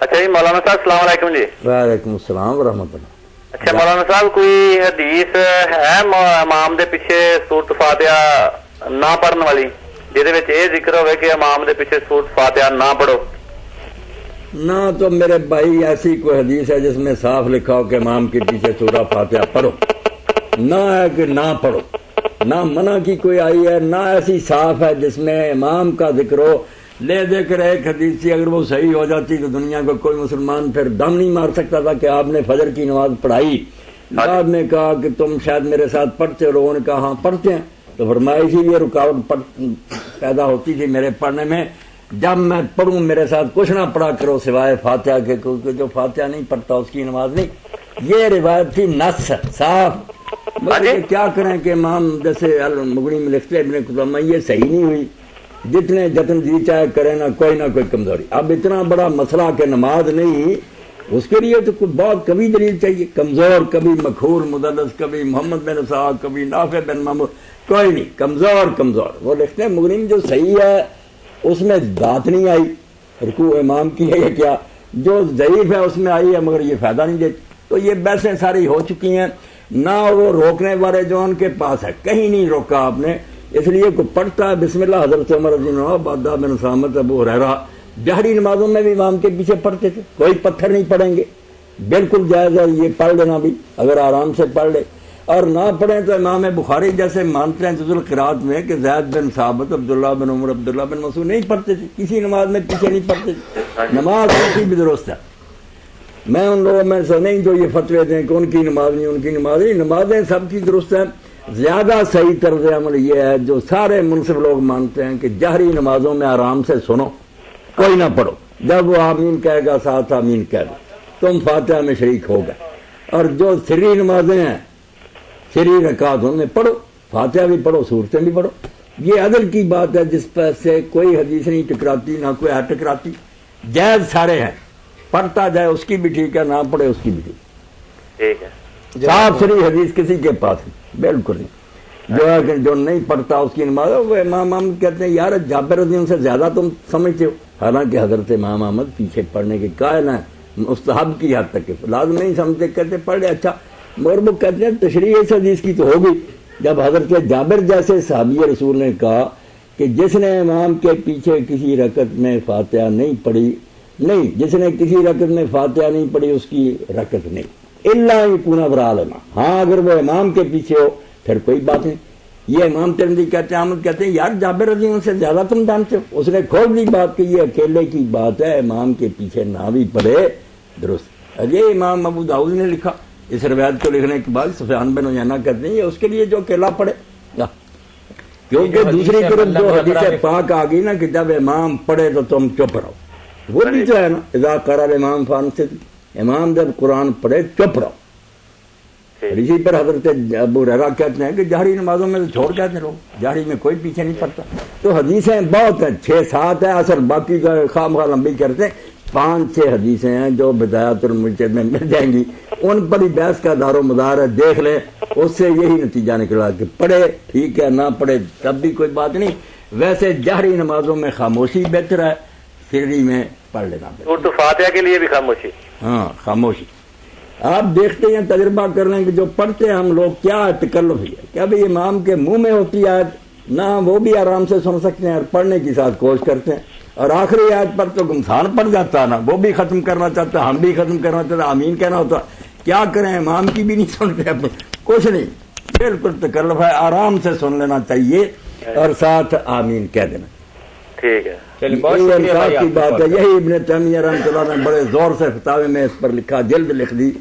اچھا جی مولانا صاحب السلام علیکم جی. وعلیکم السلام ورحمۃ اللہ. اچھا مولانا صاحب کوئی حدیث ہے امام دے پیچھے سورۃ فاتحہ نہ پڑھنے والی جہدے وچ یہ ذکر ہوئے کہ امام دے پیچھے سورۃ فاتحہ نہ پڑھو؟ نہ تو میرے بھائی ایسی کوئی حدیث ہے جس میں صاف لکھا ہو کہ امام کے پیچھے سورہ فاتحہ پڑھو. نہ ہے کہ نہ پڑھو، نہ منع کی کوئی آئی ہے، نہ ایسی صاف ہے جس میں امام کا ذکر ہو. لے دے کر ایک حدیث تھی، اگر وہ صحیح ہو جاتی تو دنیا کو کوئی مسلمان پھر دم نہیں مار سکتا تھا کہ آپ نے فجر کی نماز پڑھائی. بعد میں کہا کہ تم شاید میرے ساتھ پڑھتے ہو، لوگوں نے کہا ہاں پڑھتے ہیں، تو فرمایا اسی لیے رکاوٹ پیدا ہوتی تھی میرے پڑھنے میں. جب میں پڑھوں میرے ساتھ کچھ نہ پڑھا کرو سوائے فاتحہ کے، کیونکہ جو فاتحہ نہیں پڑھتا اس کی نماز نہیں. یہ روایت تھی نص صاف. مگر کیا کریں کہ امام جیسے مغنی میں لکھتے ابن قدامہ یہ صحیح نہیں ہوئی. جتنے جتن جی چاہے کرے نہ کوئی کمزوری. اب اتنا بڑا مسئلہ کہ نماز نہیں، اس کے لیے تو بہت کبھی دلیل چاہیے. کمزور کبھی مکھور مدلس، کبھی محمد بن اسحاق، کبھی نافع بن محمود، کوئی نہیں. کمزور وہ لکھتے ہیں مغنی میں جو صحیح ہے اس میں بات نہیں آئی، رکوع امام کی ہے یا کیا. جو ضعیف ہے اس میں آئی ہے مگر یہ فائدہ نہیں دیتی. تو یہ بحثیں ساری ہو چکی ہیں. نہ وہ روکنے والے جو ان کے پاس ہے، کہیں نہیں روکا آپ نے. اس لیے کوئی پڑھتا ہے بسم اللہ حضرت عمر رضی اللہ عنہ، عبادہ بن سامت، ابو ہریرہ جہری نمازوں میں بھی امام کے پیچھے پڑھتے تھے. کوئی پتھر نہیں پڑیں گے، بالکل جائز ہے یہ پڑھ لینا بھی اگر آرام سے پڑھ لے. اور نہ پڑھیں تو امام بخاری جیسے مانتے ہیں جز القراءت میں کہ زید بن ثابت، عبداللہ بن عمر، عبداللہ بن مسعود نہیں پڑھتے تھے، کسی نماز میں پیچھے نہیں پڑھتے تھے. نماز کی بھی درست ہے. میں ان لوگوں میں سے نہیں جو یہ فتوے دیں کہ ان کی نماز نہیں، ان کی نماز نہیں. نمازیں سب کی درست ہیں. زیادہ صحیح طرز عمل یہ ہے جو سارے منصف لوگ مانتے ہیں کہ جہری نمازوں میں آرام سے سنو، کوئی نہ پڑھو. جب وہ آمین کہے گا ساتھ آمین کہہ دو، تم فاتحہ میں شریک ہو گئے. اور جو سری نمازیں ہیں، سری رکعت، ان میں پڑھو، فاتحہ بھی پڑھو، سورتیں بھی پڑھو. یہ عدل کی بات ہے جس پر سے کوئی حدیث نہیں ٹکراتی، نہ کوئی ہے ٹکراتی. جائز سارے ہیں، پڑھتا جائے اس کی بھی ٹھیک ہے، نہ پڑھے اس کی بھی ٹھیک ہے. صاف سری حدیث کسی کے پاس نہیں، بالکل نہیں. جو ہے کہ جو نہیں پڑھتا اس کی نماز، وہ امام احمد کہتے ہیں یار جابر رضی اللہ عنہ سے زیادہ تم سمجھتے ہو. حالانکہ حضرت امام احمد پیچھے پڑھنے کے قائل ہیں، مستحب کی حد تک لازم نہیں سمجھتے، کہتے پڑھ لے اچھا. مگر وہ کہتے ہیں تشریح اس حدیث کی تو ہوگی جب حضرت جابر جیسے صحابی رسول نے کہا کہ جس نے امام کے پیچھے کسی رکعت میں فاتحہ نہیں پڑھی، نہیں جس نے کسی رکعت میں فاتحہ نہیں پڑھی اس کی رکعت نہیں، الا یکون ورا الامام. ہاں اگر وہ امام کے پیچھے ہو پھر کوئی بات نہیں. یہ امام ترمذی کہتے ہیں، احمد کہتے ہیں یار جابر رضی اللہ عنہ سے زیادہ تم جانتے ہو. اس نے کھول دی بات کہ یہ اکیلے کی بات ہے، امام کے پیچھے نہ بھی پڑھے درست. یہ امام ابو داؤد نے لکھا. اس روایت کو لکھنے کے بعد سفیان بن عیینہ کہتے ہیں یہ اس کے لیے جو اکیلا پڑھے، کیونکہ دوسری طرف جو حدیث پاک آ گئی نا کہ جب امام پڑھے تو تم چپ رہو، وہ بھی جو ہے نا اذا قرأ الامام فانصتوا، امام جب قرآن پڑھے چپ رہو. اسی پر حضرت ابو ہریرہ کہتے ہیں کہ جہری نمازوں میں تو چھوڑ جاتے لوگ، جہری میں کوئی پیچھے نہیں پڑتا. تو حدیثیں بہت ہیں، 6-7 ہیں اصل، باقی کا خام خواہ لمبی کرتے ہیں. 5-6 حدیثیں ہیں جو بدایات المجتہد میں مل جائیں گی، ان پر ہی بحث کا دار و مدار ہے. دیکھ لیں، اس سے یہی نتیجہ نکلا کہ پڑھے ٹھیک ہے، نہ پڑھے تب بھی کوئی بات نہیں. ویسے جہری نمازوں میں خاموشی بہتر ہے، سری میں پڑھ لینا بہتر. سورۃ فاتحہ کے لیے بھی خاموشی. ہاں خاموشی. آپ دیکھتے ہیں، تجربہ کر لیں کہ جو پڑھتے ہیں ہم لوگ کیا تکلف ہے کہ ابھی امام کے منہ میں ہوتی ہے نہ وہ بھی آرام سے سن سکتے ہیں اور پڑھنے کی ساتھ کوشش کرتے ہیں. اور آخری آیت پر تو گمسان پڑ جاتا ہے نا، وہ بھی ختم کرنا چاہتا، ہم بھی ختم کرنا چاہتے، آمین کہنا ہوتا. کیا کریں، امام کی بھی نہیں سنتے اپنے، کچھ نہیں، بالکل تکلف ہے. آرام سے سن لینا چاہیے اور ساتھ آمین کہہ دینا. ٹھیک ہے، یہ انصاف کی بات ہے. یہی ابن تیمیہ رحمۃ اللہ نے بڑے زور سے فتاوی میں اس پر لکھا، جلد لکھ دی.